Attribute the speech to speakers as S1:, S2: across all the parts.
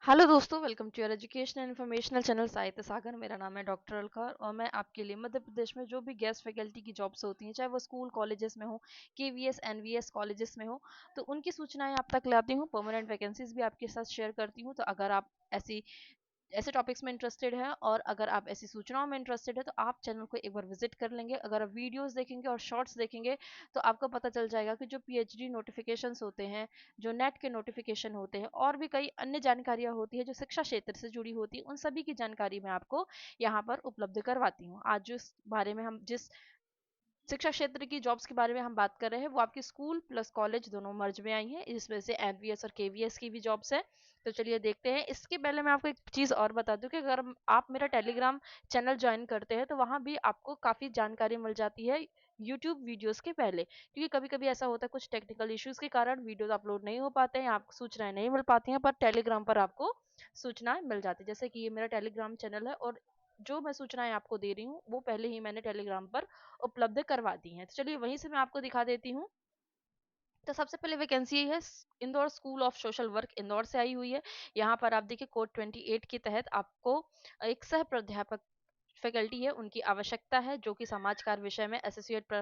S1: Hello दोस्तों, welcome to your educational informational channel Sahitya Sagar. मेरा नाम है डॉक्टर अलकार और मैं आपके लिए मध्य प्रदेश में जो भी गेस्ट फैकल्टी की जॉब्स होती हैं, चाहे वो स्कूल कॉलेजेस में हो, केवीएस एनवीएस कॉलेजेस में हो, तो उनकी सूचनाएं आप तक लाती हूँ। परमानेंट वैकेंसीज भी आपके साथ शेयर करती हूँ। तो अगर आप ऐसी ऐसे टॉपिक्स में इंटरेस्टेड है और अगर आप ऐसी सूचनाओं में इंटरेस्टेड है तो आप चैनल को एक बार विजिट कर लेंगे। अगर आप वीडियोस देखेंगे और शॉर्ट्स देखेंगे तो आपको पता चल जाएगा कि जो पीएचडी नोटिफिकेशंस होते हैं, जो नेट के नोटिफिकेशन होते हैं और भी कई अन्य जानकारियां होती है जो शिक्षा क्षेत्र से जुड़ी होती है, उन सभी की जानकारी मैं आपको यहाँ पर उपलब्ध करवाती हूँ। आज जिस शिक्षा क्षेत्र की जॉब्स के बारे में हम बात कर रहे हैं वो आपकी स्कूल प्लस कॉलेज दोनों मर्ज में आई है, इसमें से एनवीएस और केवीएस की भी जॉब्स है। तो चलिए देखते हैं। इसके पहले मैं आपको एक चीज़ और बता दूं कि अगर आप मेरा टेलीग्राम चैनल ज्वाइन करते हैं तो वहाँ भी आपको काफ़ी जानकारी मिल जाती है यूट्यूब वीडियोस के पहले, क्योंकि कभी कभी ऐसा होता है कुछ टेक्निकल इश्यूज के कारण वीडियोस अपलोड नहीं हो पाते हैं, आपको सूचनाएं नहीं मिल पाती हैं, पर टेलीग्राम पर आपको सूचनाएं मिल जाती है। जैसे कि ये मेरा टेलीग्राम चैनल है और जो मैं सूचनाएं आपको दे रही हूँ वो पहले ही मैंने टेलीग्राम पर उपलब्ध करवा दी हैं। तो चलिए वहीं से मैं आपको दिखा देती हूँ। तो सबसे पहले वैकेंसी है Indore school of social work, Indore से आई हुई है। यहाँ पर आप देखिए कोड 28 के तहत आपको एक सह प्राध्यापक फैकल्टी है उनकी आवश्यकता है, जो कि समाजकार विषय में एसोसिएट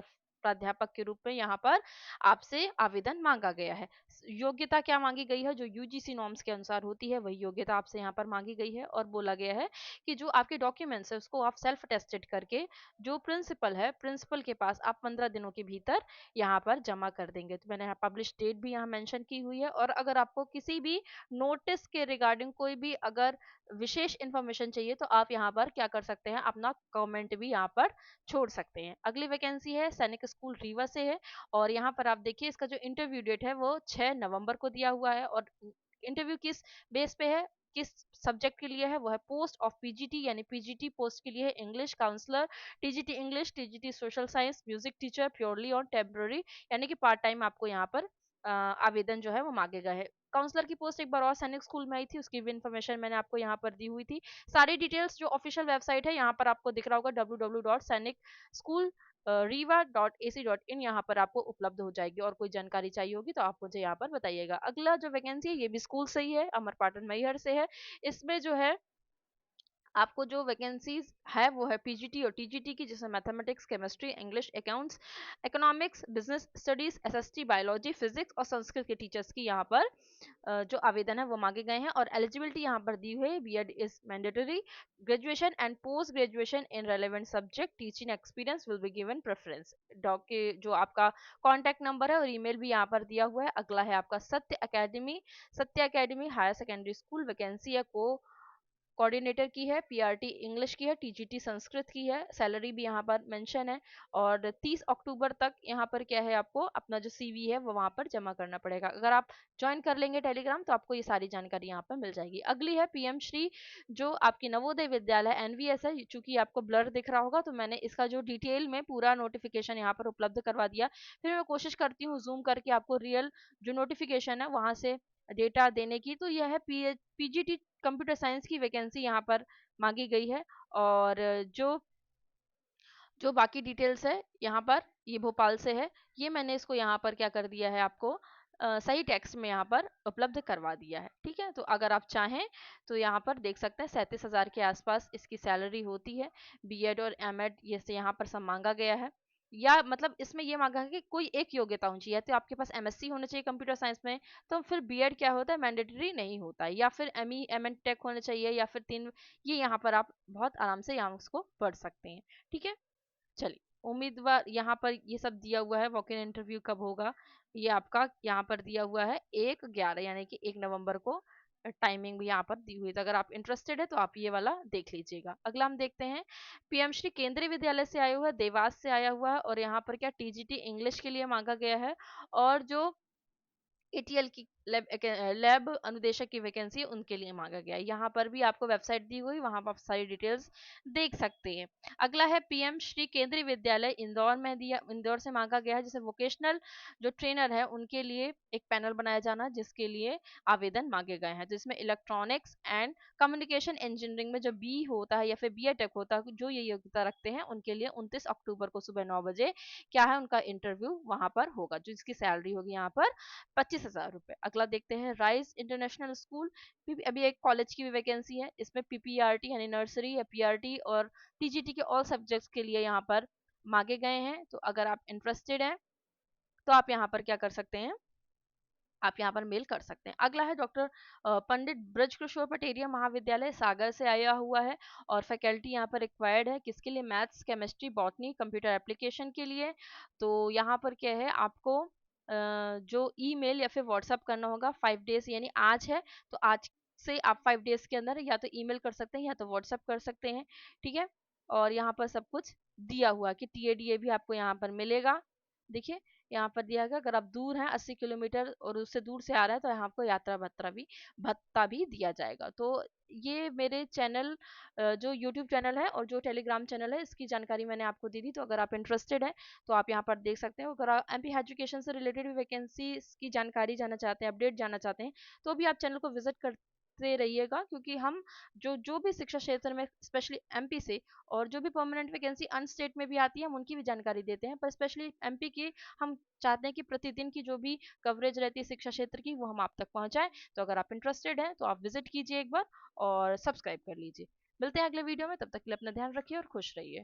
S1: प्राध्यापक के रूप में यहाँ पर आपसे आवेदन मांगा गया है। योग्यता क्या मांगी गई है? जो यूजीसी नॉर्म्स के अनुसार होती है वही योग्यता आपसे यहाँ पर मांगी गई है और बोला गया है कि जो आपके डॉक्यूमेंट्स है उसको आप सेल्फ टेस्टेड करके जो प्रिंसिपल है, प्रिंसिपल के पास आप 15 दिनों के भीतर यहाँ पर जमा कर देंगे। तो मैंने यहाँ पब्लिश डेट भी यहाँ मेंशन की हुई है। और अगर आपको किसी भी नोटिस के रिगार्डिंग कोई भी अगर विशेष इंफॉर्मेशन चाहिए तो आप यहाँ पर क्या कर सकते हैं, अपना कमेंट भी यहाँ पर छोड़ सकते हैं। अगली वैकेंसी है सैनिक स्कूल रीवा से है और यहाँ पर आप देखिए इसका जो इंटरव्यू डेट है वो 6 नवंबर को दिया हुआ है। और इंटरव्यू किस बेस पे है, किस सब्जेक्ट के लिए है, वो है पोस्ट ऑफ पीजीटी, यानी पीजीटी पोस्ट के लिए है English counsellor, TGT English, TGT social science, music teacher, purely on temporary, यानी कि पार्ट टाइम आपको यहाँ पर आवेदन जो है वो मांगे गए हैं। काउंसलर की पोस्ट एक बार और सैनिक स्कूल में आई थी, उसकी भी इन्फॉर्मेशन मैंने आपको यहाँ पर दी हुई थी। सारी डिटेल्स जो ऑफिशियल वेबसाइट है यहाँ पर आपको दिख रहा होगा www.सैनिक रीवा.ac.in, यहाँ पर आपको उपलब्ध हो जाएगी। और कोई जानकारी चाहिए होगी तो आप मुझे यहाँ पर बताइएगा। अगला जो वैकेंसी है ये भी स्कूल से ही है, अमर पाटन मैहर से है। इसमें जो है आपको जो वैकेंसीज है वो है पीजीटी और टीजीटी की, जिसमें mathematics, chemistry, English, accounts, economics, business studies, SST, biology, physics और संस्कृत के टीचर्स की यहाँ पर जो आवेदन है वो मांगे गए हैं। और एलिजिबिलिटी यहाँ पर दी हुई है BEd is mandatory, graduation and post graduation in relevant subject, teaching experience will be given preference. डॉक के जो आपका कॉन्टैक्ट नंबर है और ईमेल भी यहाँ पर दिया हुआ है। अगला है आपका Satya academy higher secondary school, vacancy है को कोऑर्डिनेटर की है, पीआरटी इंग्लिश की है, टीजीटी संस्कृत की है। सैलरी भी यहाँ पर मेंशन है। और 30 अक्टूबर तक यहाँ पर क्या है, आपको अपना जो सीवी है वो वहाँ पर जमा करना पड़ेगा। अगर आप ज्वाइन कर लेंगे टेलीग्राम तो आपको ये सारी जानकारी यहाँ पर मिल जाएगी। अगली है पीएम श्री, जो आपकी नवोदय विद्यालय एनवीएस है। चूंकि आपको ब्लर दिख रहा होगा तो मैंने इसका जो डिटेल में पूरा नोटिफिकेशन यहाँ पर उपलब्ध करवा दिया। फिर मैं कोशिश करती हूँ जूम करके आपको रियल जो नोटिफिकेशन है वहां से डेटा देने की। तो यह है पीजीटी कंप्यूटर साइंस की वैकेंसी यहाँ पर मांगी गई है। और जो जो बाकी डिटेल्स है यहाँ पर ये भोपाल से है, ये मैंने इसको यहाँ पर क्या कर दिया है, आपको सही टेक्स्ट में यहाँ पर उपलब्ध करवा दिया है। ठीक है, तो अगर आप चाहें तो यहाँ पर देख सकते हैं 37,000 के आसपास इसकी सैलरी होती है। बीएड और एमएड ये से यहाँ पर सब मांगा गया है, या मतलब इसमें ये मांगा है कि कोई एक योग्यता होनी चाहिए। तो आपके पास एमएससी होना चाहिए कंप्यूटर साइंस में, तो फिर बीएड क्या होता है, मैंडेटरी नहीं होता है। या फिर एमई एमएन टेक होना चाहिए, या फिर तीन, ये यहाँ पर आप बहुत आराम से यहाँ उसको पढ़ सकते हैं। ठीक है, चलिए। उम्मीदवार यहाँ पर ये सब दिया हुआ है, वॉक इन इंटरव्यू कब होगा ये आपका यहाँ पर दिया हुआ है 1/11 यानी कि 1 नवंबर को। टाइमिंग भी यहाँ पर दी हुई है, तो अगर आप इंटरेस्टेड है तो आप ये वाला देख लीजिएगा। अगला हम देखते हैं पीएम श्री केंद्रीय विद्यालय से आया हुआ है, देवास से आया हुआ है। और यहाँ पर क्या टीजीटी इंग्लिश के लिए मांगा गया है। और जो एटीएल की लैब अनुदेशक की वैकेंसी उनके लिए मांगा गया है। यहाँ पर भी आपको वेबसाइट दी हुई, वहां पर आप सारी डिटेल्स देख सकते हैं। अगला है पीएम श्री केंद्रीय विद्यालय इंदौर में दिया, इंदौर से मांगा गया है, जैसे वोकेशनल जो ट्रेनर है उनके लिए एक पैनल बनाया जाना, जिसके लिए आवेदन मांगे गए हैं। जिसमें इलेक्ट्रॉनिक्स एंड कम्युनिकेशन इंजीनियरिंग में जो बी होता है या फिर बीएटेक होता है, जो ये योग्यता रखते हैं उनके लिए 29 अक्टूबर को सुबह 9 बजे क्या है, उनका इंटरव्यू वहां पर होगा, जो इसकी सैलरी होगी यहाँ पर 25,000 रुपए। अगला देखते हैं राइज इंटरनेशनल स्कूल। अभी एक कॉलेज की भी वैकेंसी है, इसमें पीपीआरटी यानी नर्सरी या पीआरटी और टीजीटी के ऑल सब्जेक्ट्स के लिए यहाँ पर मांगे गए हैं। तो अगर आप इंटरेस्टेड हैं तो आप यहाँ पर क्या कर सकते हैं, आप यहाँ पर मेल कर सकते हैं। अगला है डॉक्टर पंडित ब्रज किशोर पटेरिया महाविद्यालय सागर से आया हुआ है, और फैकल्टी यहाँ पर रिक्वायर्ड है किसके लिए, maths, chemistry, botany, computer application के लिए। तो यहाँ पर क्या है, आपको जो ईमेल या फिर व्हाट्सअप करना होगा 5 डेज, यानी आज है तो आज से आप 5 डेज के अंदर या तो ईमेल कर सकते हैं या तो व्हाट्सअप कर सकते हैं, ठीक है। और यहाँ पर सब कुछ दिया हुआ कि टीएडीए भी आपको यहाँ पर मिलेगा। देखिए यहाँ पर दिया गया, अगर आप दूर हैं 80 किलोमीटर और उससे दूर से आ रहा है तो यहाँ आपको यात्रा भत्ता भी दिया जाएगा। तो ये मेरे चैनल, जो यूट्यूब चैनल है और जो टेलीग्राम चैनल है, इसकी जानकारी मैंने आपको दी थी। तो अगर आप इंटरेस्टेड हैं तो आप यहाँ पर देख सकते हो। अगर आप एमपी एजुकेशन से रिलेटेड भी वैकेंसी की जानकारी जानना चाहते हैं, अपडेट जानना चाहते हैं, तो भी आप चैनल को विजिट करते रहिएगा, क्योंकि हम जो जो भी शिक्षा क्षेत्र में स्पेशली एमपी से, और जो भी परमानेंट वैकेंसी अन स्टेट में भी आती है, हम उनकी भी जानकारी देते हैं। पर स्पेशली एमपी की हम चाहते हैं कि प्रतिदिन की जो भी कवरेज रहती है शिक्षा क्षेत्र की, वो हम आप तक पहुंचाएं। तो अगर आप इंटरेस्टेड हैं तो आप विजिट कीजिए एक बार और सब्सक्राइब कर लीजिए। मिलते हैं अगले वीडियो में, तब तक के लिए अपना ध्यान रखिए और खुश रहिए।